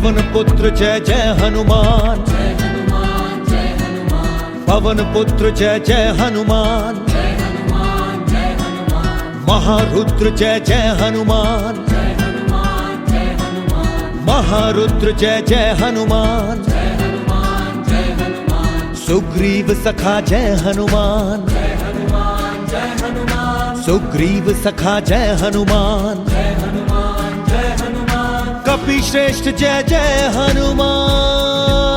पवन पुत्र जय जय हनुमान, पवन पुत्र जय जय हनुमान, महारुद्र जय जय हनुमान, महारुद्र जय जय हनुमान, सुग्रीव सखा जय हनुमान, सुग्रीव सखा जय हनुमान, कपि श्रेष्ठ जय जय हनुमान।